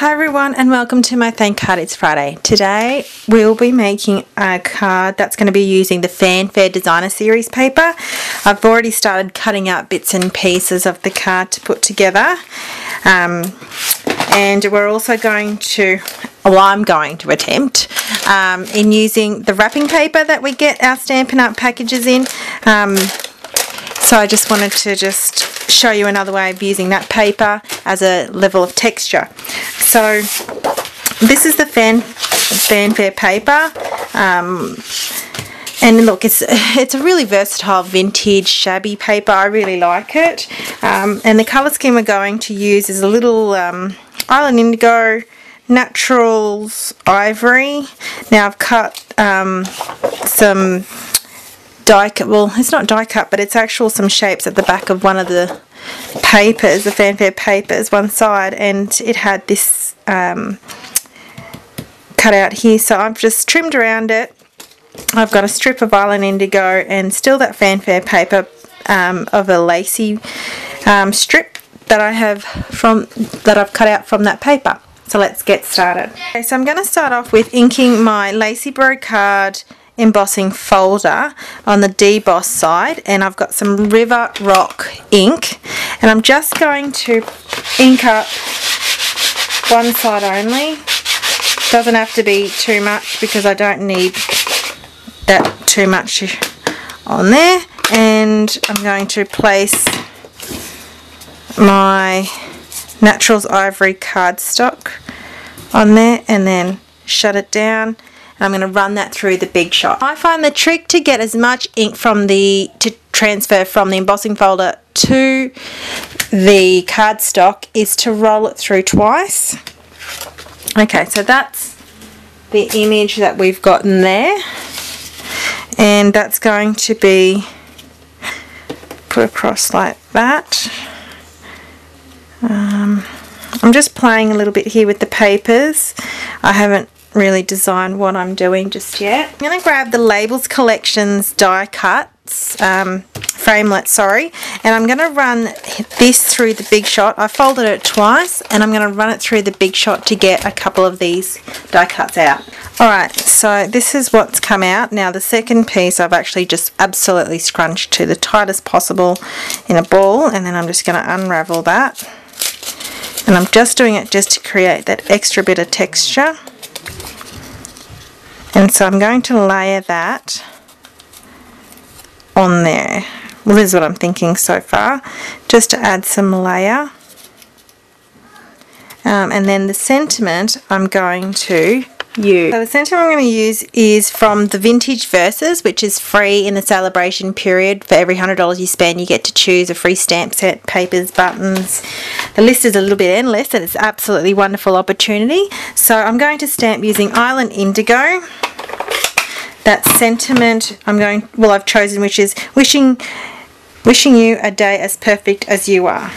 Hi everyone and welcome to my Thank Card. It's Friday. Today we'll be making a card that's going to be using the Fanfare Designer Series paper. I've already started cutting out bits and pieces of the card to put together. And we're also going to, I'm going to attempt in using the wrapping paper that we get our Stampin' Up packages in. So I just wanted to show you another way of using that paper as a level of texture. So this is the Fanfare paper, and look, it's a really versatile vintage shabby paper. I really like it, and the colour scheme we're going to use is a little Island Indigo, Naturals Ivory. Now I've cut some die cut, well it's not die cut but it's actual some shapes at the back of one of the papers, the Fanfare papers, one side, and it had this cut out here, so I've just trimmed around it. I've got a strip of Island Indigo and still that Fanfare paper of a lacy strip that I have that I've cut out from that paper. So let's get started. Okay, so I'm going to start off with inking my Lacy Brocade embossing folder on the deboss side, and I've got some River Rock ink, and I'm just going to ink up one side only. Doesn't have to be too much because I don't need that too much on there. And I'm going to place my Naturals Ivory cardstock on there and then shut it down. I'm going to run that through the Big Shot. I find the trick to get as much ink to transfer from the embossing folder to the cardstock is to roll it through twice. Okay, so that's the image that we've gotten there, and that's going to be put across like that. I'm just playing a little bit here with the papers. I haven't really designed what I'm doing just yet. I'm going to grab the Labels Collections die cuts, framelit, sorry, and I'm going to run this through the Big Shot. I folded it twice and I'm going to run it through the Big Shot to get a couple of these die cuts out. Alright, so this is what's come out. Now the second piece I've actually just absolutely scrunched to the tightest possible in a ball, and then I'm just going to unravel that. And I'm just doing it just to create that extra bit of texture. And so I'm going to layer that on there. Well, this is what I'm thinking so far, just to add some layer. And then the sentiment I'm going to use. So the sentiment I'm going to use is from the Vintage Verses, which is free in the sale-a-bration period. For every $100 you spend, you get to choose a free stamp set, papers, buttons. The list is a little bit endless, and it's an absolutely wonderful opportunity. So I'm going to stamp using Island Indigo. That sentiment I've chosen, which is wishing you a day as perfect as you are.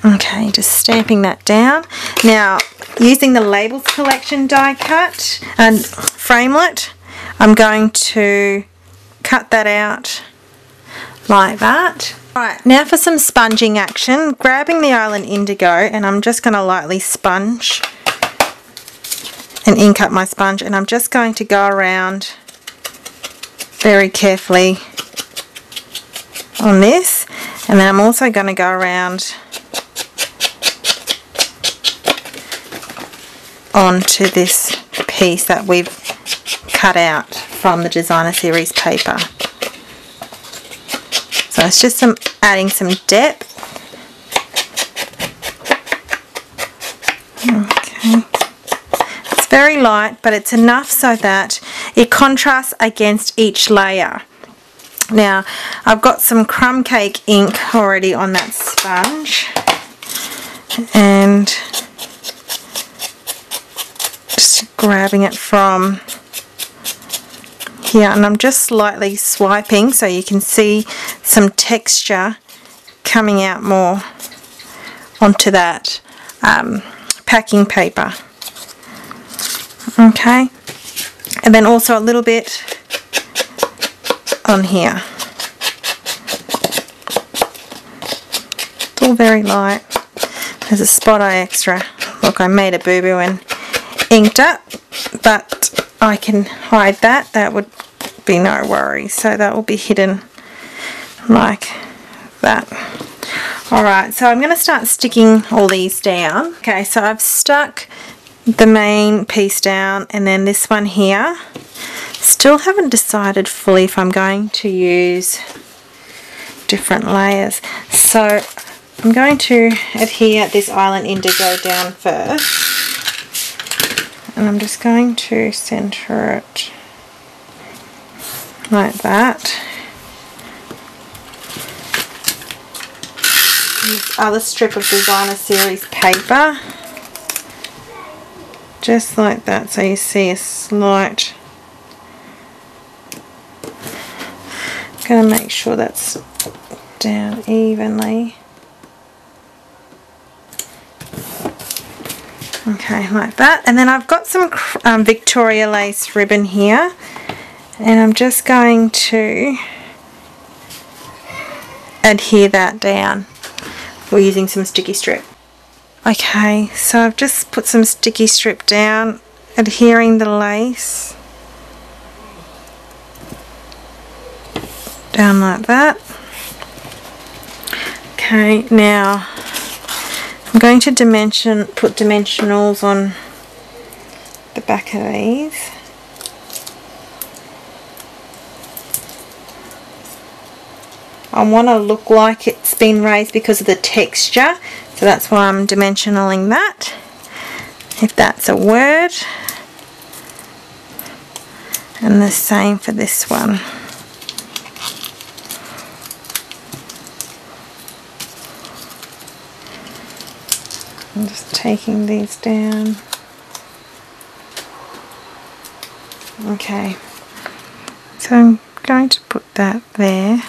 Okay, just stamping that down. Now, using the Labels Collection die cut and framelit, I'm going to cut that out like that. Alright, now for some sponging action. Grabbing the Island Indigo, and I'm just going to lightly sponge and ink up my sponge, and I'm just going to go around very carefully on this, and then I'm also going to go around onto this piece that we've cut out from the Designer Series paper. So it's just adding some depth. Okay. It's very light, but it's enough so that it contrasts against each layer. Now, I've got some crumb cake ink already on that sponge, and just grabbing it from here, and I'm just slightly swiping so you can see some texture coming out more onto that packing paper. Okay, and then also a little bit on here. very light. There's a spot I extra, look, I made a boo-boo and inked up, but I can hide that. That would be no worry. So that will be hidden like that. Alright, so I'm going to start sticking all these down. Okay, so I've stuck the main piece down, and then this one here. Still haven't decided fully if I'm going to use different layers. So I'm going to adhere this Island Indigo down first, and I'm just going to center it like that. This other strip of Designer Series paper, just like that, so you see a slight. I'm going to make sure that's down evenly. Okay, like that. And then I've got some Victoria lace ribbon here, and I'm just going to adhere that down. We're using some sticky strip. Okay, so I've just put some sticky strip down, adhering the lace down like that. Okay, now I'm going to put dimensionals on the back of these. I want to look like it's been raised because of the texture, so that's why I'm dimensionaling that, if that's a word. And the same for this one. I'm just taking these down. Okay, so I'm going to put that there.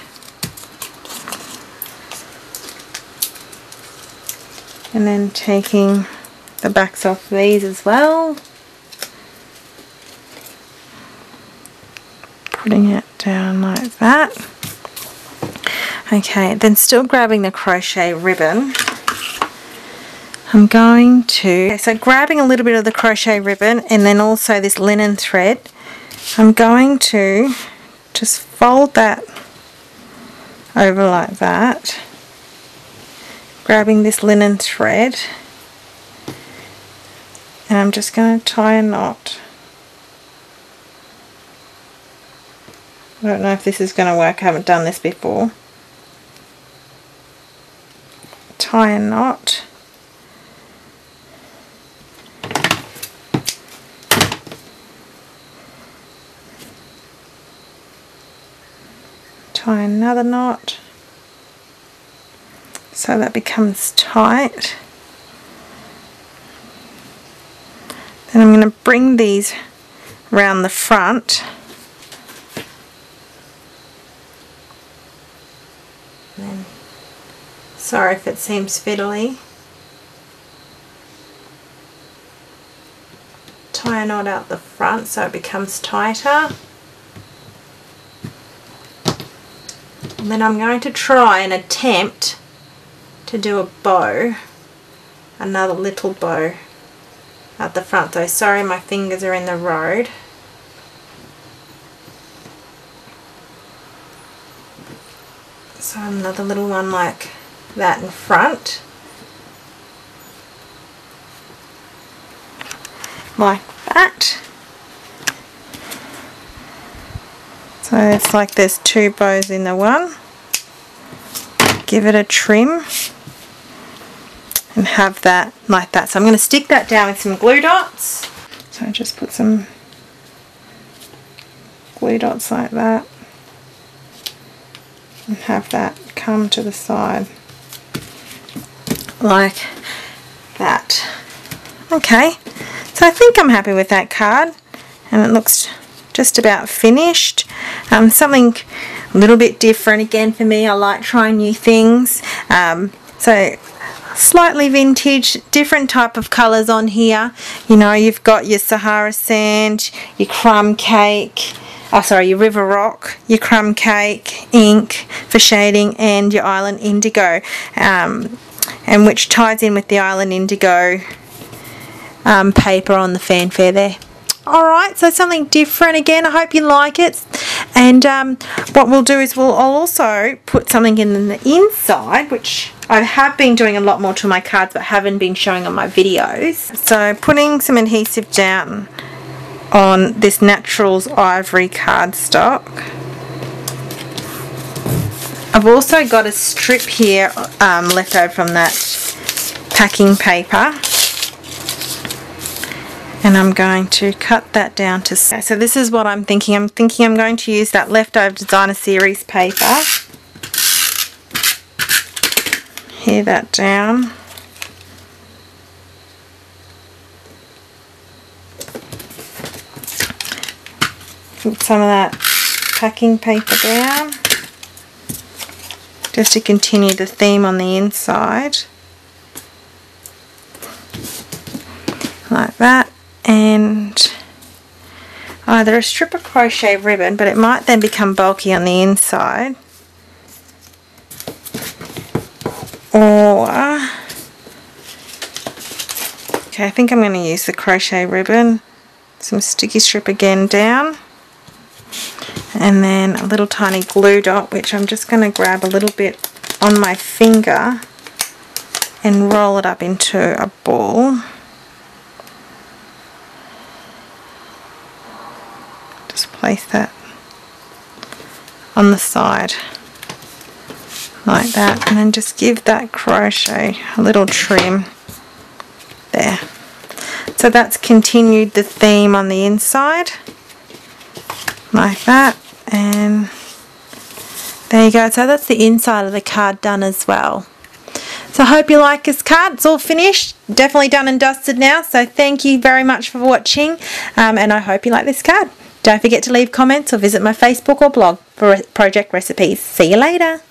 And then taking the backs off these as well, putting it down like that. Okay, then still grabbing the crochet ribbon, I'm going to, so grabbing a little bit of the crochet ribbon and then also this linen thread, I'm going to just fold that over like that. Grabbing this linen thread, and I'm just going to tie a knot. I don't know if this is going to work, I haven't done this before. Tie a knot. Tie another knot. So that becomes tight. Then I'm going to bring these round the front. Then, sorry if it seems fiddly. Tie a knot out the front so it becomes tighter. And then I'm going to try and attempt to do a bow, another little bow at the front though. Sorry, my fingers are in the road. So another little one like that in front. Like that. So it's like there's two bows in the one. Give it a trim. And have that like that. So I'm going to stick that down with some glue dots. So I just put some glue dots like that and have that come to the side like that. Okay, so I think I'm happy with that card, and it looks just about finished. Something a little bit different again for me. I like trying new things. So slightly vintage, different type of colours on here. You know, you've got your Sahara Sand, your Crumb Cake, your River Rock, your Crumb Cake ink for shading, and your Island Indigo. and which ties in with the Island Indigo paper on the fanfare there. Alright, so something different again. I hope you like it. And what we'll do is I'll also put something in the inside, which I have been doing a lot more to my cards but haven't been showing on my videos. So putting some adhesive down on this Naturals Ivory cardstock. I've also got a strip here left over from that packing paper. And I'm going to cut that down to... So this is what I'm thinking. I'm going to use that leftover designer series paper. Hear that down. Put some of that packing paper down. Just to continue the theme on the inside. Like that. And either a strip of crochet ribbon, but it might then become bulky on the inside, or okay, I think I'm going to use the crochet ribbon, some sticky strip again down, and then a little tiny glue dot, which I'm just going to grab a little bit on my finger and roll it up into a ball. Place that on the side like that, and then just give that crochet a little trim there. So that's continued the theme on the inside like that, and there you go. So that's the inside of the card done as well. So I hope you like this card. It's all finished, definitely done and dusted now. So thank you very much for watching, and I hope you like this card. Don't forget to leave comments or visit my Facebook or blog for project recipes. See you later.